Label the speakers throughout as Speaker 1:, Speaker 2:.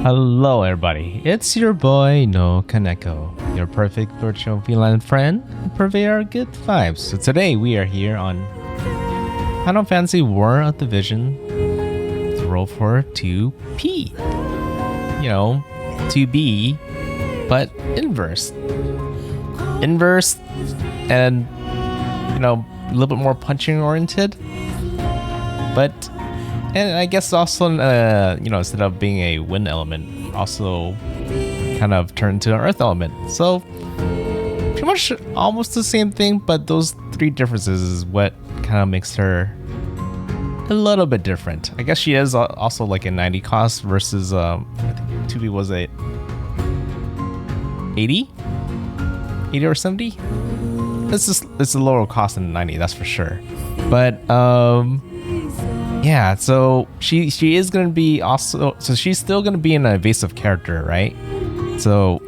Speaker 1: Hello everybody, it's your boy NoukonNeko, your perfect virtual feline friend who purveyor good vibes. So today we are here on Final Fantasy War of Division to roll for 2P. You know, 2B, but inverse. Inverse and, you know, a little bit more punching oriented. But and I guess also, you know, instead of being a wind element, also kind of turned into an earth element. So pretty much almost the same thing, but those three differences is what kind of makes her a little bit different. I guess she is also like a 90 cost versus, I think 2B was a 80? 80 or 70? It's a lower cost than 90, that's for sure. But, yeah, so she is gonna be also, so she's still gonna be an evasive character, right? So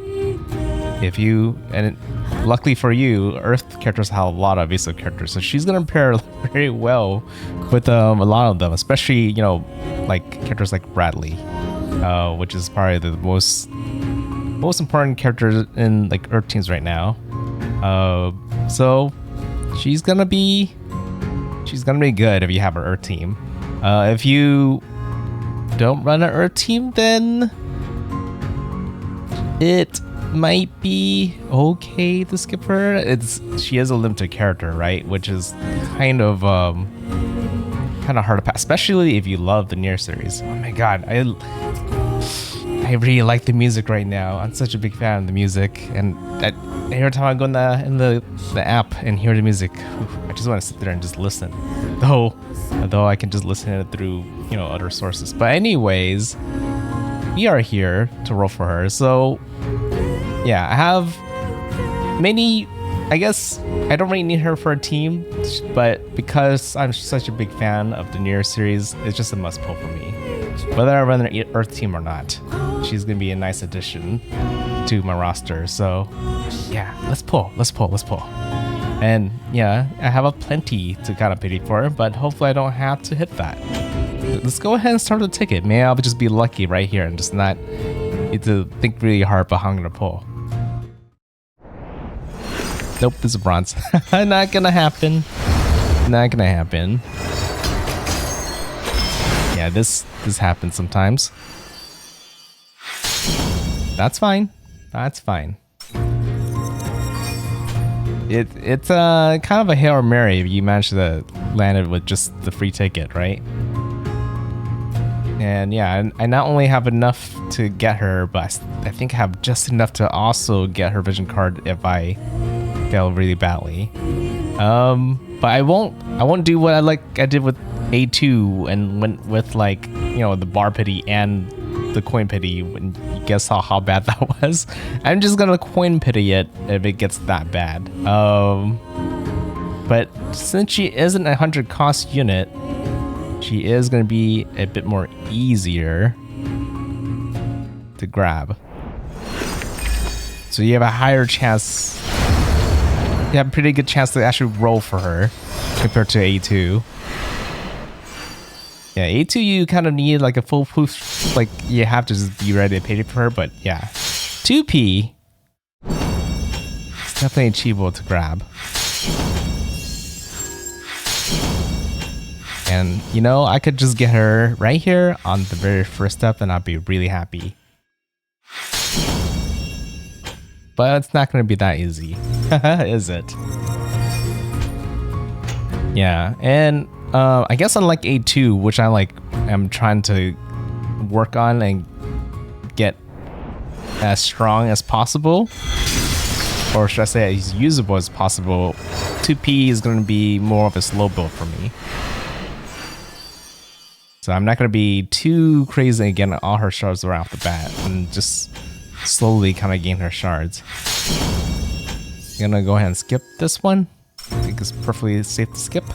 Speaker 1: if you, and luckily for you, Earth characters have a lot of evasive characters, so she's gonna pair very well with a lot of them, especially, you know, like characters like Bradley, which is probably the most important character in like Earth teams right now. So she's gonna be good if you have an Earth team. If you don't run an Earth team, then it might be okay to skip her. She is a limited character, right? Which is kind of hard to pass, especially if you love the NieR series. Oh my god, I really like the music right now. I'm such a big fan of the music, and every time I go in the app and hear the music, I just want to sit there and just listen. Though I can just listen to it through, you know, other sources. But anyways, we are here to roll for her. So yeah, I have many. I guess I don't really need her for a team, but because I'm such a big fan of the NieR series, it's just a must pull for me. Whether I run an Earth team or not, she's gonna be a nice addition to my roster. So yeah, let's pull. And yeah, I have a plenty to kind of pity for, but hopefully I don't have to hit that. Let's go ahead and start the ticket. Maybe I'll just be lucky right here and just not need to think really hard about how I'm gonna pull. Nope, this is a bronze. Not gonna happen. Yeah, this happens sometimes. That's fine. It's kind of a Hail or Mary if you manage to land it with just the free ticket, right? And yeah, I not only have enough to get her, but I think I have just enough to also get her vision card if I fail really badly. But I won't do what I did with A2 and went with, like, you know, the bar pity and the coin pity when you guess how bad that was. I'm just gonna coin pity it if it gets that bad. But since she isn't a 100 cost unit, she is gonna be a bit more easier to grab. So you have a higher chance, you have a pretty good chance to actually roll for her compared to A2. Yeah, A2 you kind of need like a full proof, like you have to just be ready to pay for her, but yeah. 2P, it's definitely achievable to grab. And you know, I could just get her right here on the very first step and I'd be really happy. But it's not going to be that easy, is it? Yeah, and I guess unlike A2, which I am trying to work on and get as strong as possible, or should I say as usable as possible, 2P is going to be more of a slow build for me. So I'm not going to be too crazy and getting all her shards right off the bat, and just slowly kind of gain her shards. I'm going to go ahead and skip this one. I think it's perfectly safe to skip.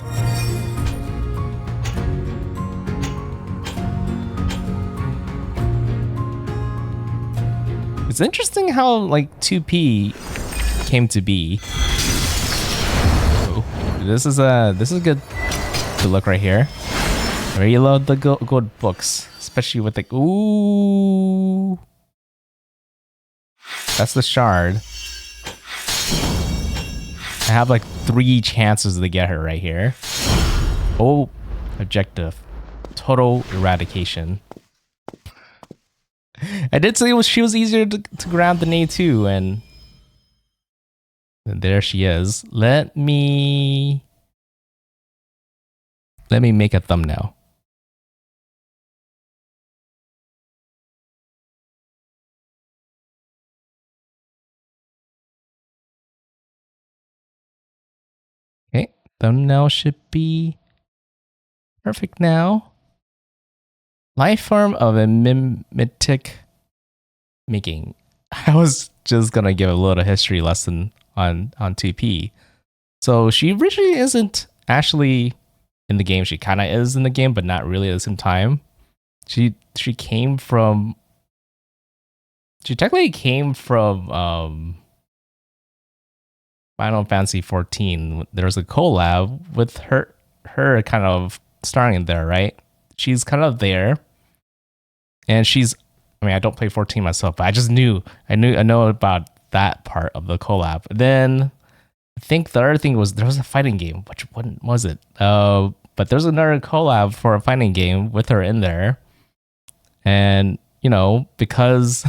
Speaker 1: It's interesting how like 2P came to be. Oh, this is good look right here. Where you load the gold books, especially with the ooh. That's the shard. I have like 3 chances to get her right here. Oh, objective. Total eradication. I did say she was easier to grab than A2, and there she is. Let me make a thumbnail. Okay, thumbnail should be perfect now. Life form of a mimetic making. I was just gonna give a little history lesson on 2P. So she originally isn't actually in the game. She kind of is in the game, but not really at the same time. She came from. She technically came from Final Fantasy 14. There was a collab with her kind of starring in there, right? She's kind of there, and she's. I mean, I don't play 14 myself, but I just I know about that part of the collab. Then I think the other thing was there was a fighting game. Which one was it? But there's another collab for a fighting game with her in there, and because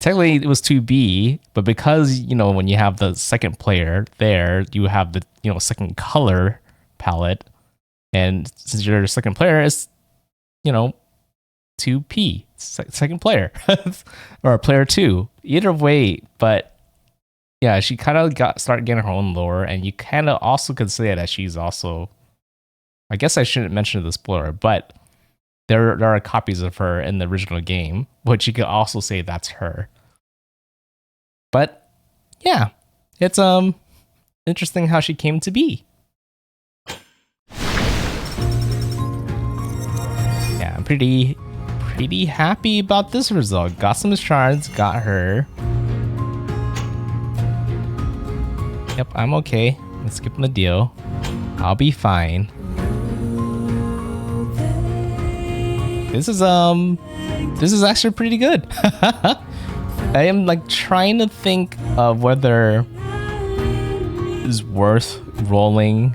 Speaker 1: technically it was 2B, but because when you have the second player there, you have the second color palette, and since your second player is 2P, second player, or player 2. Either way, but yeah, she kind of started getting her own lore, and you kind of also could say that she's also. I guess I shouldn't mention the spoiler, but there are copies of her in the original game, which you could also say that's her. But yeah, it's interesting how she came to be. Yeah, I'm pretty happy about this result. Got some shards, got her. Yep, I'm okay. Let's skip the deal. I'll be fine. This is actually pretty good. I am like trying to think of whether it's worth rolling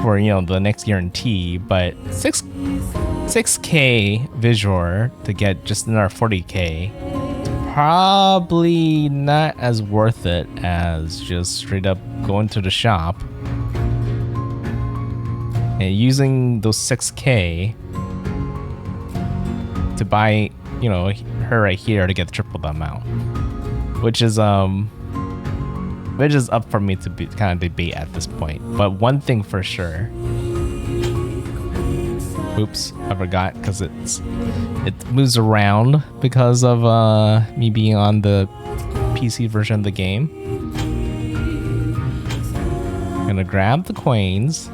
Speaker 1: for the next guarantee, but 6K visual to get just another 40K, probably not as worth it as just straight up going to the shop and using those 6K to buy her right here to get triple the amount, which is up for me to kind of debate at this point. But one thing for sure. Oops, I forgot because it moves around because of me being on the PC version of the game. I'm gonna grab the coins.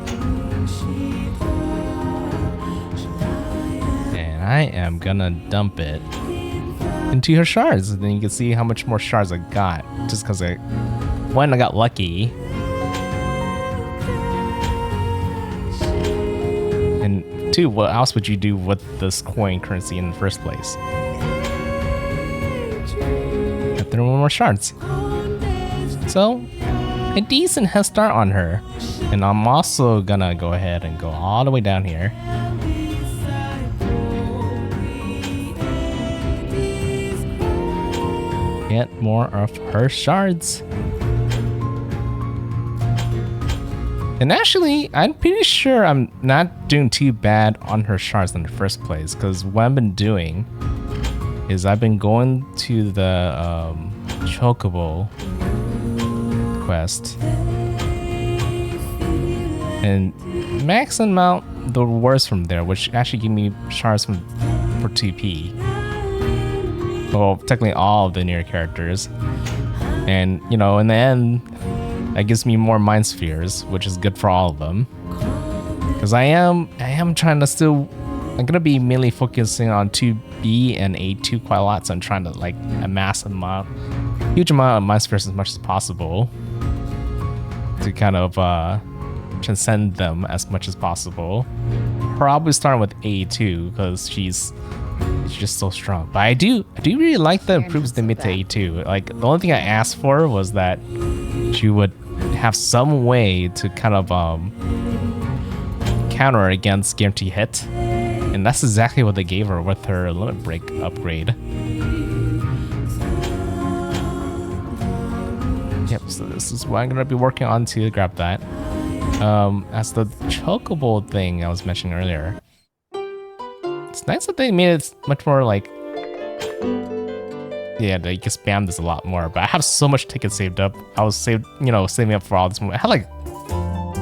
Speaker 1: And I am gonna dump it into her shards. And then you can see how much more shards I got. Just because I got lucky. And 2, what else would you do with this coin currency in the first place? Got 3 more shards. So, a decent head start on her. And I'm also gonna go ahead and go all the way down here. Get more of her shards. And actually, I'm pretty sure I'm not doing too bad on her shards in the first place, because what I've been doing is I've been going to the Chocobo quest and maxing out the rewards from there, which actually give me shards for 2P. Well, technically all of the NieR characters. And, in the end, that gives me more mind spheres, which is good for all of them. Because I am trying to still. I'm gonna be mainly focusing on 2B and A2 quite a lot, so I'm trying to amass a huge amount of mind spheres as much as possible to kind of transcend them as much as possible. Probably starting with A2 because she's It's just so strong. But I do really like the improvements they made to A2. Like, the only thing I asked for was that she would have some way to kind of counter against guarantee hit. And that's exactly what they gave her with her limit break upgrade. Yep, so this is what I'm gonna be working on to grab that. As the chocobo thing I was mentioning earlier, it's nice that they made it much more like, yeah, that you can spam this a lot more. But I have so much tickets saved up. I was saving up for all this. I had like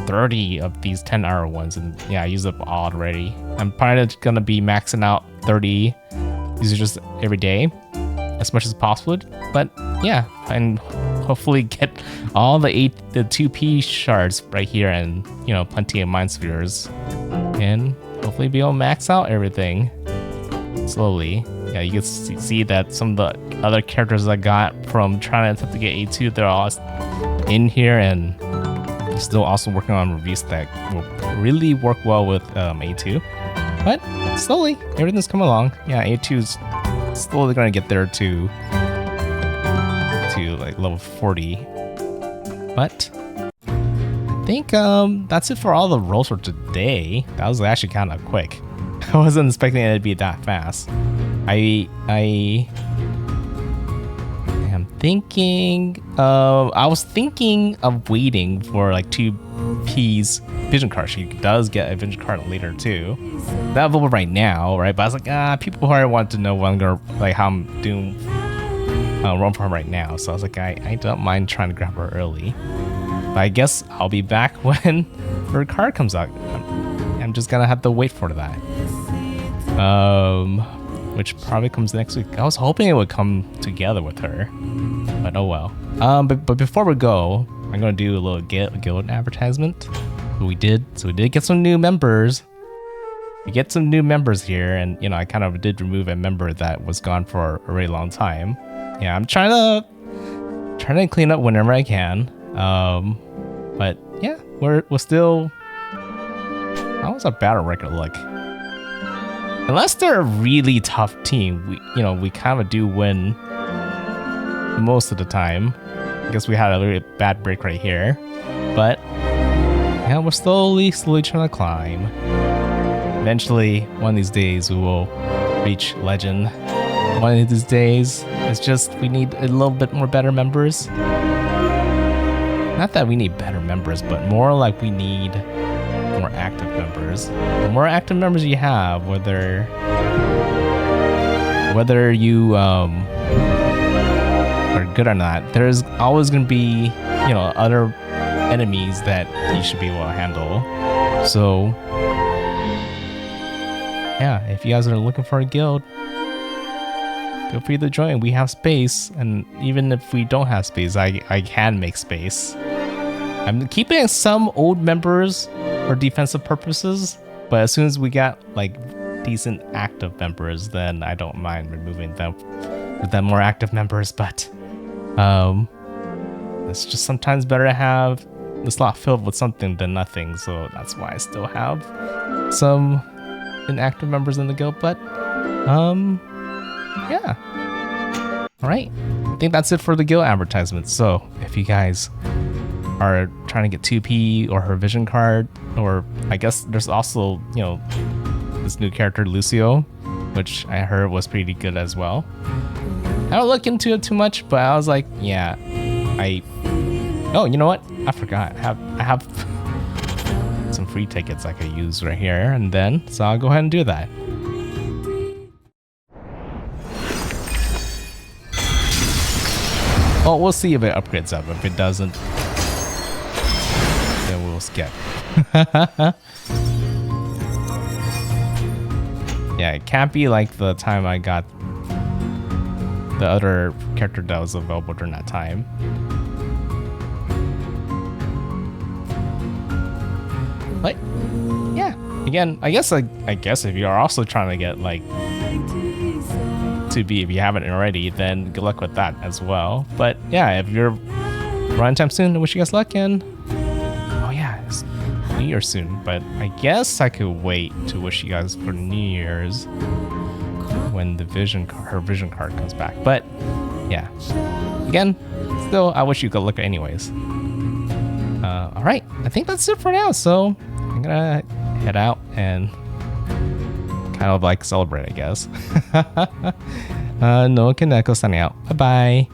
Speaker 1: 30 of these 10-hour ones, and yeah, I used up all already. I'm probably gonna be maxing out 30 users every day, as much as possible. But yeah, and hopefully get all the 2P shards right here, and plenty of mind spheres, and hopefully be able to max out everything slowly. Yeah, you can see that some of the other characters I got from trying to attempt to get A2, they're all in here, and still also working on reviews that will really work well with A2. But slowly, everything's coming along. Yeah, A2's slowly gonna get there to like level 40. But I think that's it for all the roles for today. That was actually kind of quick. I wasn't expecting it to be that fast. I am thinking I was thinking of waiting for like 2P's vision card. She does get a vision card later too. Not available right now, right? But I was like, people who already want to know what I'm gonna, like, how I'm doing run for her right now. So I was like, I don't mind trying to grab her early. But I guess I'll be back when her card comes out. I'm just gonna have to wait for that. Which probably comes next week. I was hoping it would come together with her, but oh well. But before we go, I'm gonna do a little guild advertisement. We did get some new members. We get some new members here, and I kind of did remove a member that was gone for a really long time. Yeah, I'm trying to clean up whenever I can. But yeah, we're still. How's our battle record look? Unless they're a really tough team, we kind of do win most of the time. I guess we had a really bad break right here, but yeah, we're slowly trying to climb. Eventually, one of these days, we will reach legend. One of these days, it's just we need a little bit more better members. Not that we need better members, but more like we need more active members. The more active members you have, whether you are good or not, there's always going to be other enemies that you should be able to handle. So yeah, if you guys are looking for a guild, feel free to join. We have space, and even if we don't have space, I can make space. I'm keeping some old members for defensive purposes, but as soon as we got like decent active members, then I don't mind removing them with them more active members. But it's just sometimes better to have the slot filled with something than nothing. So that's why I still have some inactive members in the guild. But yeah. All right, I think that's it for the guild advertisements. So if you guys are trying to get 2P or her vision card, or I guess there's also this new character Lucio, which I heard was pretty good as well. I don't look into it too much, but I was like, yeah, oh, you know what, I forgot, I have some free tickets I could use right here, and then so I'll go ahead and do that. Well, we'll see if it upgrades up. If it doesn't, then we'll skip. Yeah, it can't be like the time I got the other character that was available during that time. But yeah, again, I guess if you are also trying to get like 2B, if you haven't already, then good luck with that as well. But yeah, if you're running time soon, I wish you guys luck. And oh yeah, it's New Year's soon, but I guess I could wait to wish you guys for New Year's when the her vision card comes back. But yeah, again, still, I wish you could look anyways. All right, I think that's it for now. So I'm gonna head out and kind of like celebrate, I guess. NoukonNeko signing out. Bye bye.